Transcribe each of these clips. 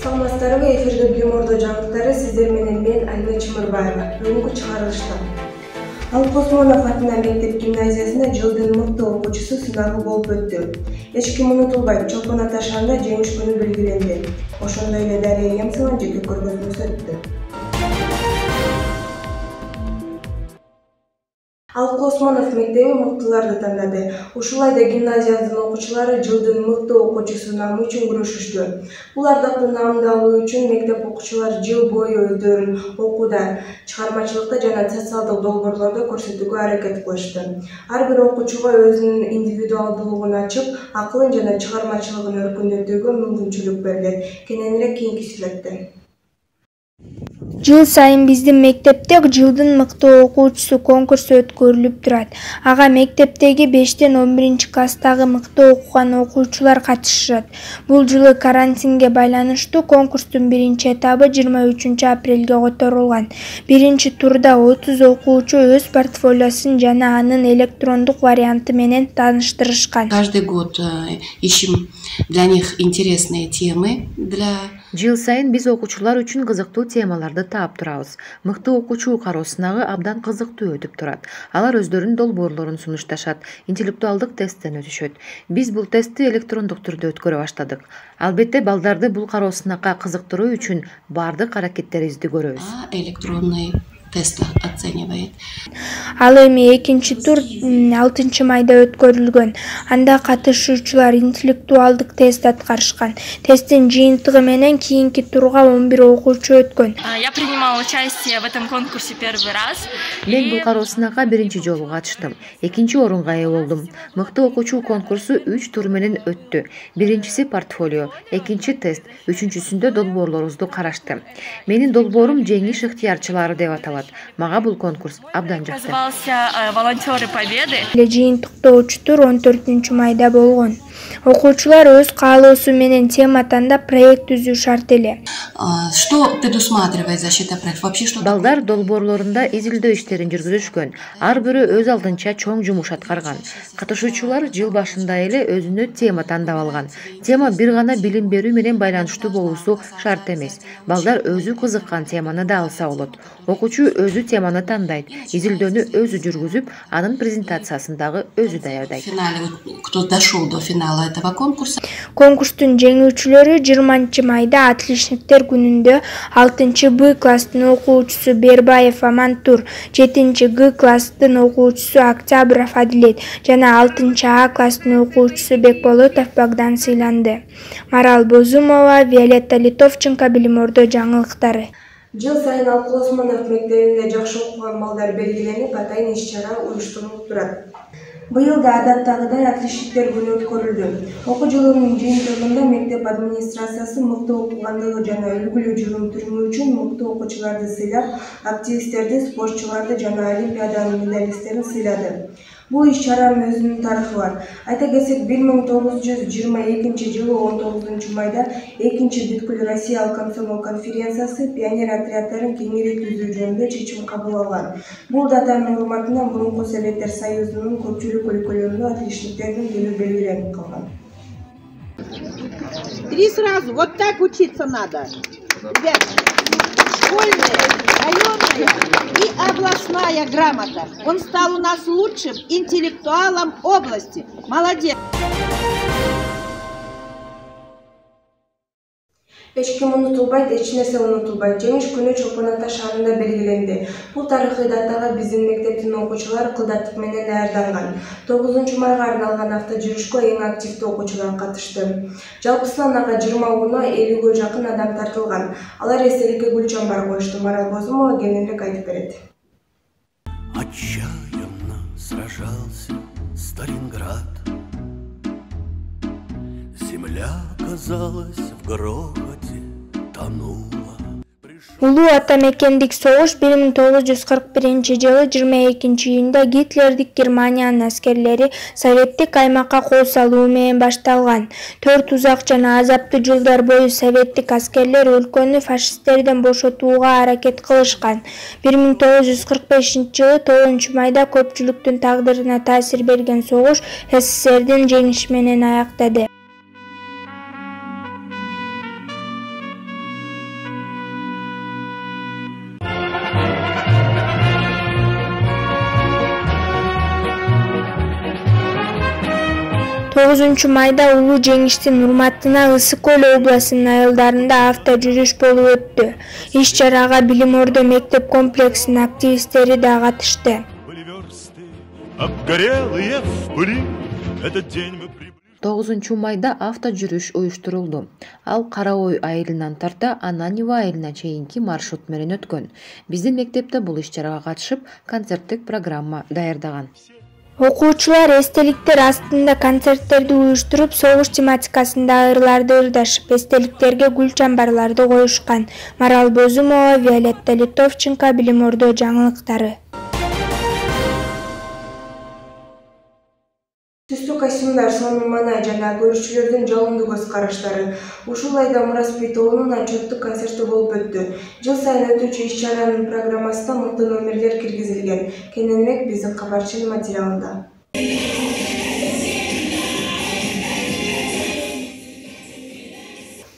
Саламатсыздарбы, эфирде Примордо жаңылыктары сиздер менен мен Альбина Чымырбаева. Бүгүнкү чыгарылышта Ал Космонов атынан мектеп гимназиясында жылдын мыкты окуучусу сынагы болуп өттү. Эч ким унутулбайт, Чолпон Ата шаарында жеңиш күнү белгиленди. Ошондой эле Дария Ямсованын жеке көргөзмөсү өттү. Ал Космонов мектеби мыктыларды тандады. Ушулай да гимназиянын окуучулары жылдын мыкты окуучусу намы үчүн күрөшүштү. Бул ардактуу наамды алуу үчүн мектеп окуучулары жыл бою өздөрүн окууда, чыгармачылыкта жана социалдык долбоорлордо көрсөтүүгө аракет кылышты. Ар бир окуучуга өзүнүн индивидуалдуулугун ачып, акылын жана чыгармачылыгын өркүндөтүүгө мүмкүнчүлүк берилет. Кененирээк кийинки сюжетте. Жыл сайын биздин мектепте жылдын мыкты окуучусу конкурсу өткөрүлүп турат. Ага мектептеги 5-тен 11-класстагы мыкты окуган окуучулар катышышат. Бул жылы карантинге байланыштуу конкурстун биринчи этабы 23 апрелге которулган. Биринчи турда 30 окуучу өз портфолиосун жана анын электрондук варианты менен тааныштырышкан. Каждый год ищем для них интересные темы для Жыл сайын биз окуучулар үчүн кызыктуу темаларды таап турабыз. Мыкты окуучу кароо сынагы абдан кызыктуу өтүп турат. Алар өздөрүнүн долбоорлорун сунушташат, интеллектуалдык тесттен өтүшөт. Биз бул тестти электрондук түрдө өткөрө баштадык. Албетте балдарды бул кароо сынакка кызыктыруу үчүн баардык аракеттерибизди көрөбүз. Электронный тест оценивает. Ал эми экинчи тур 6-майда өткөрүлгөн. Анда катышуучулар интеллектуалдык тест аткарышкан. Тесттин жыйынтыгы менен кийинки турга 11 окуучу өткөн. Я принимала участие в этом конкурсе первый раз. Мен бул кароо сынакка биринчи жолу катыштым. Экинчи орунга ээ болдум. Мыкты окуучу конкурсу 3 тур менен өттү. Биринчиси портфолио, экинчи тест, үчүнчүсүндө долбоорлорубузду карашты. Менин долбоорум жеңиш ыктыярчылары деп аталат. Мага бул конкурс абдан жакты. Назывался «Волонтеры Победы». Жыйынтыктоочу тур 14-майда болгон. Окуучулар өз каалоосу менен тема тандап проект түзүү шарт эле. Что предусматривает защита проекта? Вообще что? Балдар долбоорлорунда изилдөө иштерин жүргүзүшкөн. Ар бирөө өз алдынча чоң жумуш аткарган. Катышуучулар жыл башында эле өзүнө тема тандап алган. Тема бир гана билим берүү менен байланыштуу болуусу шарт эмес. Балдар өзү кызыккан теманы да алса болот. Окуучу өзү теманы тандайт, изилдөөнү өзү жүргүзүп, анын презентациясын дагы өзү даярдайт. Кто дошел до финала этого конкурса? Конкурстун жеңүүчүлөрү 20-майда отличниктер күнүндө 6-Б класстын окуучусу Бербаев Амантур, 7-Г класстын окуучусу Октябров Адилет жана 6-А класстын окуучусу Бекболотов Богдан сыйланды. Марал Бозумова, Виолетта Литовченко, Примордо жаңылыктары. Жыл сайын Ал Космонов мектебинде жакшы окуган балдар белгиленип, атайын иш-чара уюштурулуп турат. Быйыл да адаттагыдай отличниктер күнү өткөрүлдү. Окуу жылынын жыйынтыгында мектеп администрациясы мыкты окугандыгы жана үлгүлүү жүрүм-туруму үчүн мыкты окуучуларды сыйлап, активисттерди, спортчуларды жана олимпиаданын медалисттерин сыйлады. Бул иш-чаранын өзүнүн тарыхы бар. Айта кетсек, 1922 жылы 19-майда 2-чи бүткүл Россиялык комсомол конференциясы пионер отряддарын кеңирээк түзүү жөнүндө чечим кабыл алган. Бул датанын урматына мурунку Советтер Союзунун көпчүлүк өлкөлөрүндө отличниктердин күнү белгиленип калган. 3 сразу, вот так учиться надо. Школьная, районная и областная грамота. Он стал у нас лучшим интеллектуалом области. Молодец. Эч ким унутулбайт, эч нерсе унутулбайт. Жеңиш күнү Чолпон Ата шаарында белгиленди. Бул тарыхый датага биздин мектептин окуучулары кылдаттык менен даярданган. 9-майга арналган автожүрүшкө эң активдүү окуучулар катышты. Жалпысынан ага 20 уна 50-ге жакын адам тартылган. Алар эстеликке гүл чамбар коюшту. Марал Бозумова кененирээк айтып берет. Отчаянно сражался Сталинград. Земля, казалось, в грохоте тонула. Улуу атамекендик согуш 1941-жылы 22-июнда Гитлердик Германиянын аскерлери советтик аймакка кол салуу менен башталган. 4 узак жана азаптуу жылдар бою советтик аскерлер өлкөнү фашисттерден бошотууга аракет кылышкан. 1945-жылы 9-майда көпчүлүктүн тагдырына таасир берген согуш СССРдин жеңиши менен аяктады. Майда улуу жеңиштин урматына Ысык Көл областынын айылдарында авто жүрүш болуп өттү. Иш-чарага Билим Ордо мектеп комплексинин активисттери да катышты. 9 майда авто жүрүш уюштурулду. Ал Кара Ой айылынан тарта Ананева айылына чейинки маршрут менен өткөн. Биздин мектепте бул иш-чарага катышып, концерттик программа даярдаган. Окуучулар эстеликтер астында концерттерди уюштуруп, согуш тематикасындагы ырларды ырдашып, эстеликтерге гүл чамбарларды коюшкан. Марал Бозумова, Виолетта Литовченко, Билим Ордо жаңылыктары. Түстүү костюмдар, сонун маанай жана көрүүчүлөрдүн жалындуу көз караштары. Ушул айда Мураспей тобунун отчеттук концерти болуп өттү. Жыл сайын өтүүчү иш-чаранын программасына мыкты номерлер киргизилген. Кененирээк биздин кабарчынын материалында.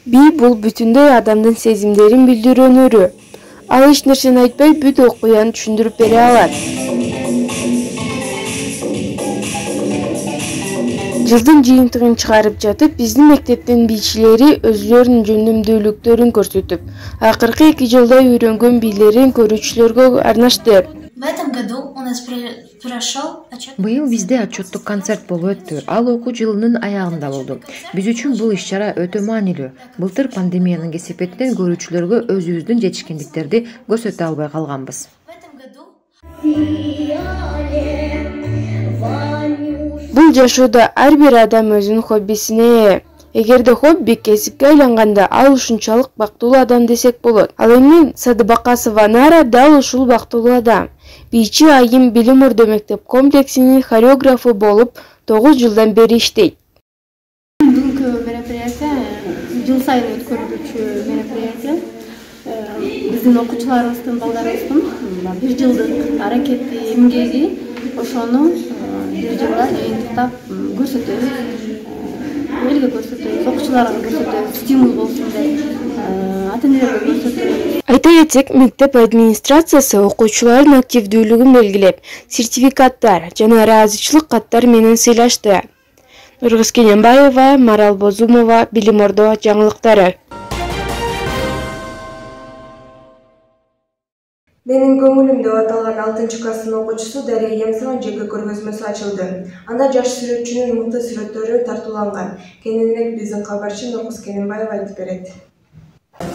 Би бул бүтүндөй адамдын сезимдерин билдирүүнөрү. Ал эч нерсени айтпай бүт окуяны түшүндүрүп бере алат. Жылдын жыйынтыгын чыгарып жатып, биздин мектептин бийчилери өзлөрүнүн жөндөмдүүлүктөрүн көрсөтүп, акыркы 2 жылда үйрөнгөн бийлерин көрүүчүлөргө арнашты. Быйыл бизде отчеттук концерт болуп өттү. Ал окуу жылынын аягында болду. Биз үчүн бул иш-чара өтө маанилүү. Былтыр пандемиянын кесепетинен көрүүчүлөргө өзүбүздүн жетишкендиктерди көрсөтө албай калганбыз. Бул жашоодо ар бир адам өзүнүн хоббисине ээ. Эгерде хобби кесипке айланганда, ал ушунчалык бактылуу адам десек болот. Ал эми Садыбакасова Нара дал ушул бактылуу адам. Бийчи Айым Билим Ордо мектеп комплексинин хореографы болуп 9 жылдан бери иштейт. Бүгүнкү мероприятие жыл сайын өткөрүлүүчү мероприятие. Биздин окуучуларыбыздын, балдарыбыздын 1 жылдык аракети, эмгеги, ошону 1 жылда жыйынтыктап көрсөтөбүз. Элге көрсөтөбүз, окуучуларга көрсөтөбүз, стимул болсун деп, ата-энелерге көрсөтөбүз. Айта кетсек, мектеп администрациясы окуучулардын активдүүлүгүн белгилеп, сертификаттар жана ыраазычылык каттар менен сыйлашты. Нургыз Кененбаева, Марал Бозумова, Билим Ордо жаңылыктары. Менин көңүлүм деп аталган 6-класстын окуучусу Дарья Емцованын жеке көргөзмөсү ачылды. Анда жаш сүрөтчүнүн мыкты сүрөттөрү тартууланган. Кененирээк биздин кабарчы Нургыз Кененбаева айтып берет.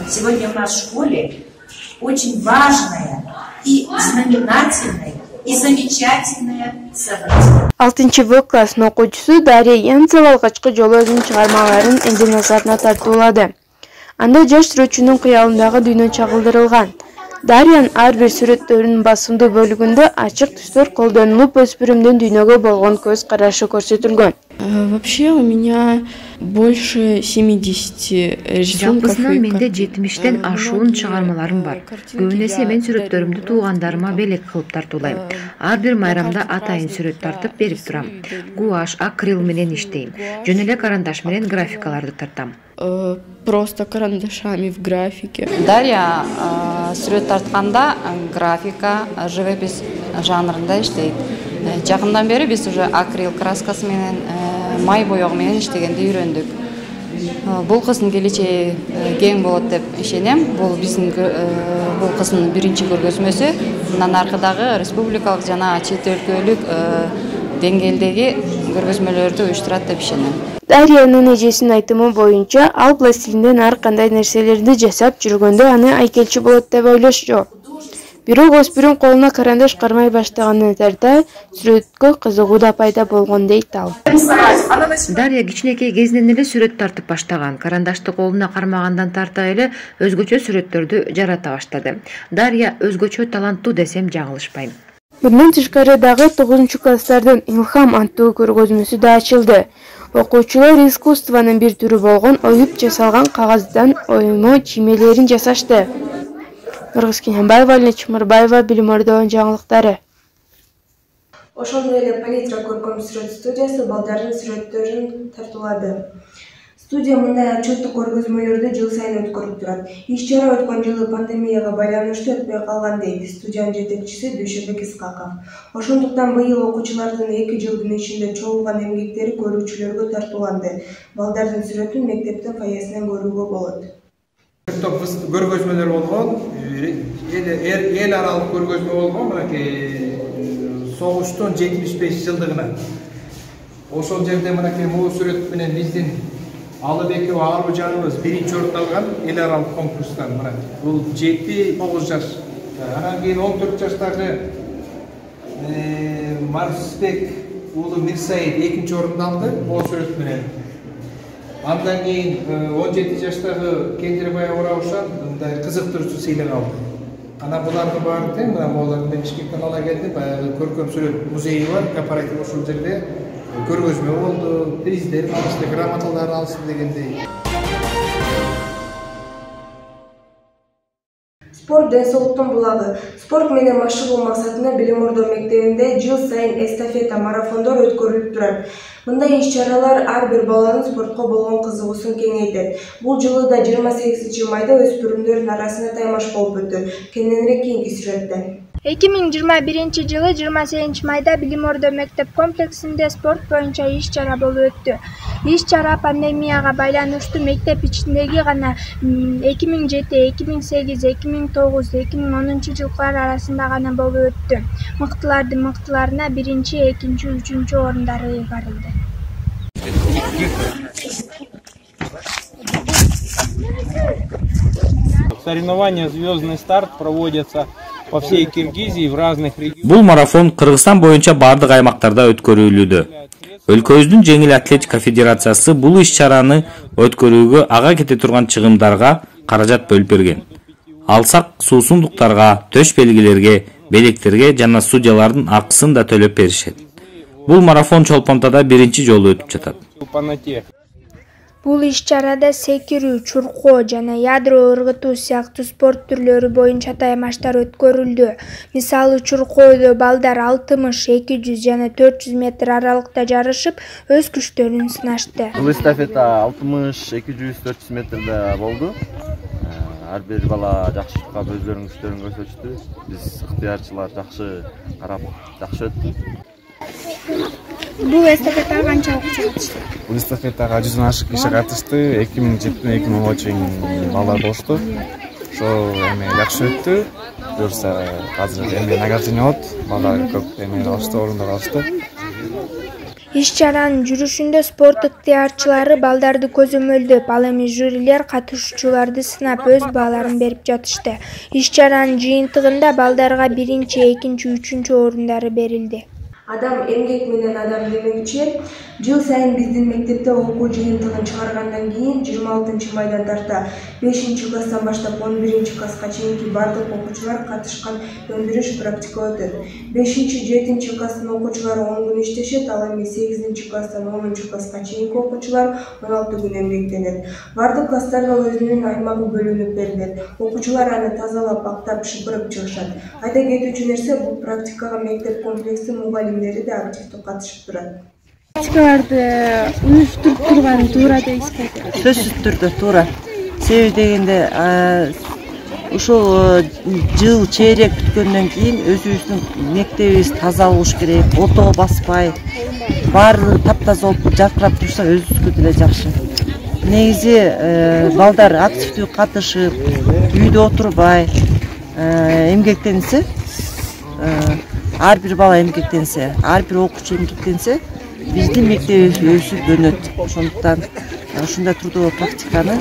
Сегодня у нас в школе очень важное и знаменательное и замечательное событие. 6 класстын окуучусу Дарья Емцова алгачкы жолу өзүнүн чыгармаларын элдин назарына тартуулады. Анда жаш сүрөтчүнүн кыялындагы дүйнө чагылдырылган. Дарьянын ар бир сүрөттөрүнүн басымдуу бөлүгүндө ачык түстөр колдонулуп, өспүрүмдүн дүйнөгө болгон көз карашы көрсөтүлгөн. Вообще у меня больше 70 рисунков. Жалпысынан менде 70-тен ашуун чыгармаларым бар. Көбүнесе мен сүрөттөрүмдү туугандарыма белек кылып тартуулайм. Ар бир майрамда атайын сүрөт тартып берип турам. Гуаш, акрил менен иштейм. Жөн эле карандаш менен графикаларды тартам. Просто карандашами в графике. Дарья сүрөт тартканда графика, живопись жанрында иштейт. Жакындан бери биз уже акрил краскасы менен, май боёгу менен иштегенди үйрөндүк. Бул кыздын келечеги кең болот деп ишенем. Бул биздин бул кыздын биринчи көргөзмөсү. Мындан аркадагы республикалык жана чет өлкөлүк деңгээлдеги көргөзмөлөрдү уюштурат деп ишенем. Дарьянын эжесинин айтымы боюнча, ал пластилинден ар кандай нерселерди жасап жүргөндө аны айкелчи болот деп ойлошу. Бирок өспүрүм колуна карандаш кармай баштагандан тарта сүрөткө кызыгуу да пайда болгон дейт ал. Дарья кичинекей кезинен эле сүрөт тартып баштаган. Карандашты колуна кармагандан тарта эле өзгөчө сүрөттөрдү жарата баштады. Дарья өзгөчө таланттуу десем жаңылышпайм. Bundan tышкары дагы 9-класстардын Илхам аттуу көргөзмөсү да ачылды. Окуучулар искусствонун бир түрү болгон оюп жасалган кагаздан оймо чиймелерин жасашты. Нургыз Кененбаева, Алина Чумарбаева, Билим Ордонун жаңылыктары. Ошондой эле Палитра көркөм сүрөт студиясы балдардын сүрөттөрүн тартуулады. Студия мындай отчеттук көргөзмөлөрдү жыл сайын өткөрүп турат. Иш-чара өткөн жылы пандемияга байланыштуу өтпөй калган дейт студиянын жетекчиси Дүйшөбек Исаков. Ошондуктан быйыл окуучулардын 2 жылдын ичинде чогулган эмгектери көрүүчүлөргө тартууланды. Балдардын сүрөтүн мектептин фойесинен көрүүгө болот. Көргөзмөлөр болгон, эл аралык көргөзмө болгон, мынакей согуштун 75 жылдыгына. Ошол жерде мынакей могу сүрөт менен биздин Алып экөө аружаныбыз биринчи орун алган эл аралык конкурстан. Мына бул 7-9 жаш. Анан кийин 14 жаштагы Марсбек уулу Мирсаид экинчи орунду алды могу сүрөт менен. Андан кийин 17 жаштагы Кендирбаев Раушан мындай кызыктыруучу сыйлык алды. Анан булардын баары тең, мына буларды мен Бишкектен ала келдим. Баягы көркөм сүрөт музейи бар, корпоратив ошол жерде көргөзмө болду, приздер алышты, грамоталар алышты дегендей. Спорт денсаулыктын булагы. Спорт менен машыгуу максатында Билим Ордо мектебинде жыл сайын эстафета марафондор өткөрүлүп турат. Мындай иш-чаралар ар бир баланын спортко болгон кызыгуусун кеңейтет. Бул жылы да 28 майда өспүрүмдөрдүн арасында таймаш болуп өттү. Кененирээк кийинки сюжетте. 2021 жылы 28 майда Билим Ордо мектеп комплексинде спорт боюнча иш-чара болуп өттү. Иш-чара пандемияга байланыштуу мектеп ичиндеги гана 2007, 2008, 2009, 2010 жылкылар арасында гана болуп өттү. Мыктылардын мыктыларына 1, 2, 3 орундары ыйгарылды. Соревнования «Звездный старт» проводятся по всей Киргизии в разных регионах. Бул марафон Кыргызстан боюнча бардык аймактарда өткөрүлүүдө. Өлкөбүздүн жеңил атлетика федерациясы бул иш-чараны өткөрүүгө ага кете турган чыгымдарга каражат бөлүп берген. Алсак суусундуктарга, төш белгилерге, белектерге жана судьялардын акысын да төлөп беришет. Бул марафон Чолпонтада биринчи жолу өтүп жатат. Бул иш-чарада секирүү, чуркоо жана ядро ыргытуу сыяктуу спорт түрлөрү боюнча таймаштар өткөрүлдү. Мисалы чуркоодо балдар 60, 200 жана 400 метр аралыкта жарышып, өз күчтөрүн сынашты. Бул эстафета 60, 200, 400 метрде болду. Ар бир бала жакшы чуркап өздөрүнүн күчтөрүн көрсөтүштү. Биз ыктыярчылар жакшы карап, жакшы өттү. Бул эстафетага канча окуучу катышты? Бул эстафетага 100 ашык киши катышты. 2007-2010 чейин балдар болушту. Ошо жакшы өттү. Буюрса азыр награждение болот. Балдар көп алышты, орундар алышты. Иш-чаранын жүрүшүндө спорт ыктыярчылары балдарды көзөмөлдөп, ал эми жюрилер катышуучуларды сынап өз бааларын берип жатышты. Иш-чаранын жыйынтыгында балдарга 1, 2, 3 орундары берилди. Адам эмгек менен адам демекчи, жыл сайын биздин мектепте окуу жыйынтыгын чыгаргандан кийин 26 майдан тарта 5-класстан баштап 11-класска чейинки бардык окуучулар катышкан өндүрүш практика өтөт. 5-7 класстын окуучулары 10 күн иштешет, ал эми 8-класстан 10-класска чейинки окуучулар 16 күн эмгектенет. Бардык класстарга өзүнүн аймагы бөлүнүп берилет. Окуучулар аны тазалап, актап, шыпырып чыгышат. Айта кетүүчү нерсе, бул практикага мектеп комплекси мугалимдери да активдүү катышып турат. Практикаларды уюштуруп турган туура дейсизби? Сөзсүз түрдө туура. Себеби дегенде ушул жыл чейрек бүткөндөн кийин өзүбүздүн мектебибиз таза болуш керек, ото баспай, баары таптаза болуп жаркырап турса өзүбүзгө деле жакшы. Негизи балдар активдүү катышып, үйдө отурбай, эмгектенсе, ар бир бала эмгектенсе, ар бир окуучу эмгектенсе, биздин мектебибиз өсүп өнөт. Ошондуктан ушундай трудовой практиканы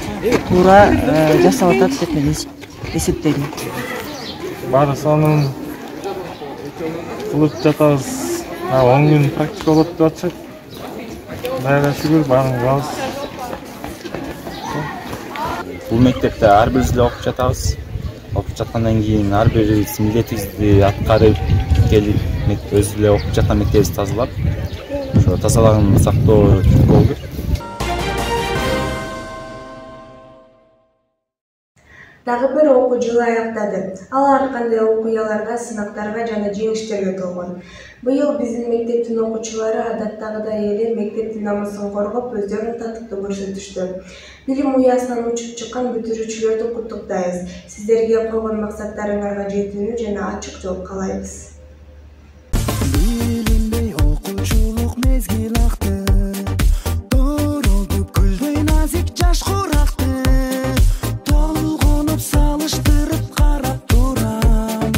туура жасап атат деп мен эсептейм. баары сонун кылып жатабыз. 10 күн практика болот деп атышат. Кудайга шүгүр баарын кылабыз. Бул мектепте ар бирибиз эле окуп жатабыз. Окуп жаткандан кийин ар бирибиз милдетибизди аткарып келип, өзүбүз эле окуп жаткан мектебибизди тазалап, ошо тазалыгын сактоо болу керек. Дагы бир окуу жылы аяктады. Ал ар кандай окуяларга, сынактарга жана жеңиштерге толгон. Быйыл биздин мектептин окуучулары адаттагыдай эле мектептин намысын коргоп, өздөрүн татыктуу көрсөтүштү. Билим уясынан учуп чыккан бүтүрүүчүлөрдү куттуктайбыз. Сиздерге койгон максаттарыңарга жетүүнү жана ачык жол каалайбыз. Билинбей окуучулук мезгил акты, торолду гүлдөй назик жаш куракты, толгонуп салыштырып карап турам,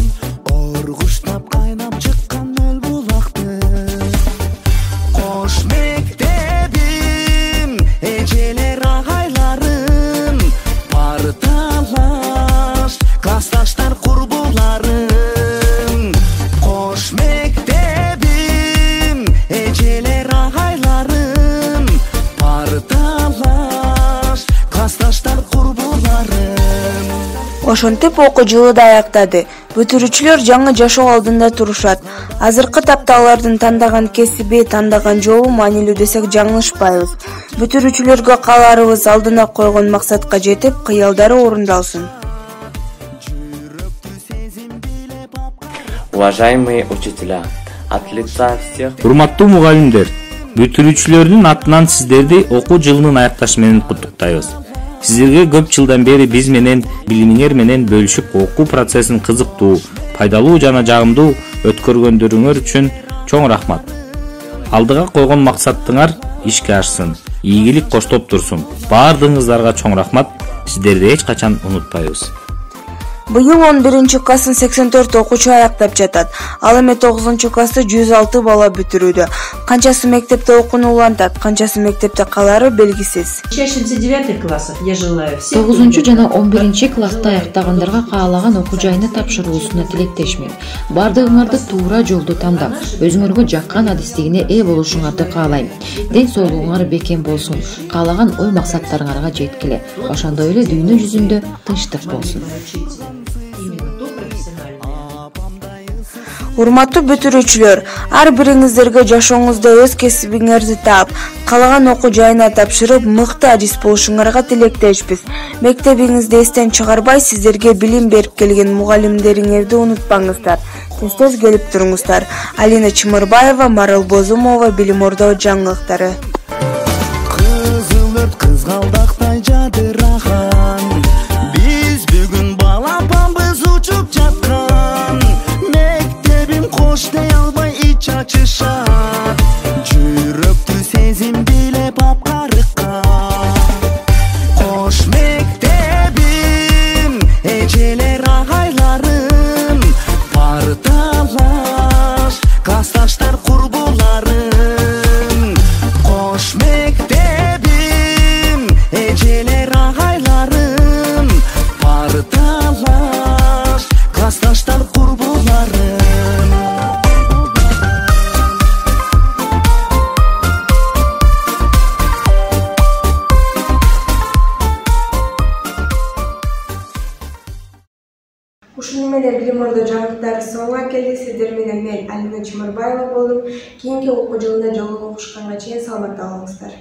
оргуштап кайнап чыккан өл булакты. Кош мектебим, эжелер агайларым, парталаш, классташтар курбуларым. Кош мектебим, эжелер агайларым, парталаш, классташтар курбуларым. Ошентип окуу жылы да аяктады. Бүтүрүүчүлөр жаңы жашоо алдында турушат. Азыркы тапта алардын тандаган кесиби, тандаган жолу маанилүү десек жаңылышпайбыз. Бүтүрүүчүлөргө кааларыбыз алдына койгон максатка жетип, кыялдары орундалсын. Уважаемые учителя, от лица всех... Урматтуу мугалимдер, бүтүрүүчүлөрдүн атынан сиздерди окуу жылынын аякташы менен куттуктайбыз. Сиздерге көп жылдан бери биз менен билимиңер менен бөлүшүп окуу процессин кызыктуу, пайдалуу жана жагымдуу өткөргөндөрүңөр үчүн чоң рахмат. Алдыга койгон максатыңар ишке ашсын, ийгилик коштоп турсун. Баардыгыңыздарга чоң рахмат. Сиздерди эч качан унутпайбыз. Быйыл 11 классын 84 окуучу аяктап жатат. Ал эми 9 классты 106 бала бүтүрүүдө. Канчасы мектепте окууну улантат, канчасы мектепте калары белгисиз. 9 классов я желаю всем. 9 жана 11 классты аяктагандарга каалаган окуу жайына тапшыруусуна тилектешмин. Бардыгыңарды туура жолду тандап, өзүңөргө жаккан адистигине ээ болушуңарды каалайм. Ден соолугуңар бекем болсун, каалаган ой максаттарыңарга жеткиле. Ошондой эле дүйнө жүзүндө тынчтык болсун. Урматтуу бүтүрүүчүлөр, ар бириңиздерге жашооңузда өз кесибиңерди таап, каалаган окуу жайына тапшырып, мыкты адис болушуңарга тилектешпиз. Мектебиңизди эстен чыгарбай, сиздерге билим берип келген мугалимдериңерди унутпаңыздар. Тез келип туруңуздар. Алина Чымырбаева, Марал Бозумова, Билим Ордо жаңылыктары. Кызыл өрт кызгалдактай жадыраган, биз бүгүн балапанбыз учуп жаткан. Мектебим кош дей албай ич ачышат, жүрөктү сезим билеп апкарыккан. Кош мектебим, эжелер агайларым, парталаш, классташтар курбуларым. Кош мектебим, эжелер агайларым, парталаш, классташтар курбуларым. Ушуну менен Билим Ордо жаңылыктары соңуна келди. Сиздер менен мен Алина Чымырбаева болдум. Кийинки окуу жылына жолугушканга чейин саламатта болуңуздар.